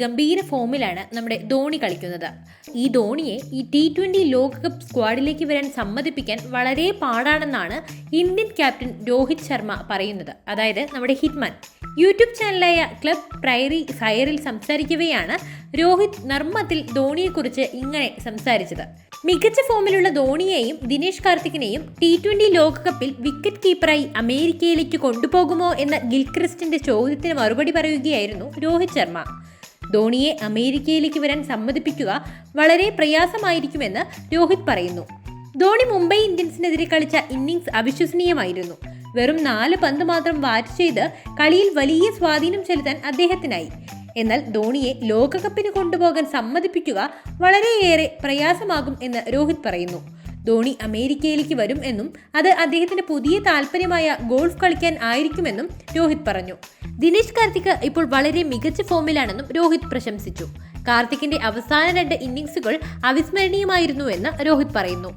ഗംഭീര ഫോമിലാണ് നമ്മുടെ ധോണി കളിക്കുന്നത്. ഈ ധോണിയെ ഈ T20 ലോകകപ്പ് സ്ക്വാഡിലേക്ക് വരാൻ സമ്മതിപ്പിക്കാൻ വളരെ പാടാണെന്നാണ് ഇന്ത്യൻ ക്യാപ്റ്റൻ രോഹിത് ശർമ്മ പറയുന്നത്. അതായത് നമ്മുടെ ഹിറ്റ്മാൻ. യൂട്യൂബ് ചാനലായ ക്ലബ് പ്രൈറി ഫയറിൽ സംസാരിക്കവെയാണ് രോഹിത് നർമ്മത്തിൽ ധോണിയെക്കുറിച്ച് ഇങ്ങനെ സംസാരിച്ചത്. മികച്ച ഫോമിലുള്ള ധോണിയെയും ദിനേശ് കാർത്തിക്കിനെയും T20 ലോകകപ്പിൽ വിക്കറ്റ് കീപ്പറായി അമേരിക്കയിലേക്ക് കൊണ്ടുപോകുമോ എന്ന ഗിൽക്രിസ്റ്റിന്റെ ചോദ്യത്തിന് മറുപടി പറയുകയായിരുന്നു രോഹിത് ശർമ്മ. ധോണിയെ അമേരിക്കയിലേക്ക് വരാൻ സമ്മതിപ്പിക്കുക വളരെ പ്രയാസമായിരിക്കുമെന്ന് രോഹിത് പറയുന്നു. ധോണി മുംബൈ ഇന്ത്യൻസിനെതിരെ കളിച്ച ഇന്നിംഗ്സ് അവിശ്വസനീയമായിരുന്നു. വെറും 4 പന്ത് മാത്രം ബാറ്റ് ചെയ്ത് കളിയിൽ വലിയ സ്വാധീനം ചെലുത്താൻ അദ്ദേഹത്തിനായി. എന്നാൽ ധോണിയെ ലോകകപ്പിന് കൊണ്ടുപോകാൻ സമ്മതിപ്പിക്കുക വളരെയേറെ പ്രയാസമാകും എന്ന് രോഹിത് പറയുന്നു. ധോണി അമേരിക്കയിലേക്ക് വരും എന്നും അത് അദ്ദേഹത്തിന്റെ പുതിയ താല്പര്യമായ ഗോൾഫ് കളിക്കാൻ ആയിരിക്കുമെന്നും രോഹിത് പറഞ്ഞു. ദിനേശ് കാർത്തിക് ഇപ്പോൾ വളരെ മികച്ച ഫോമിലാണെന്നും രോഹിത് പ്രശംസിച്ചു. കാർത്തിക്കിന്റെ അവസാന 2 ഇന്നിംഗ്സുകൾ അവിസ്മരണീയമായിരുന്നുവെന്ന് രോഹിത് പറയുന്നു.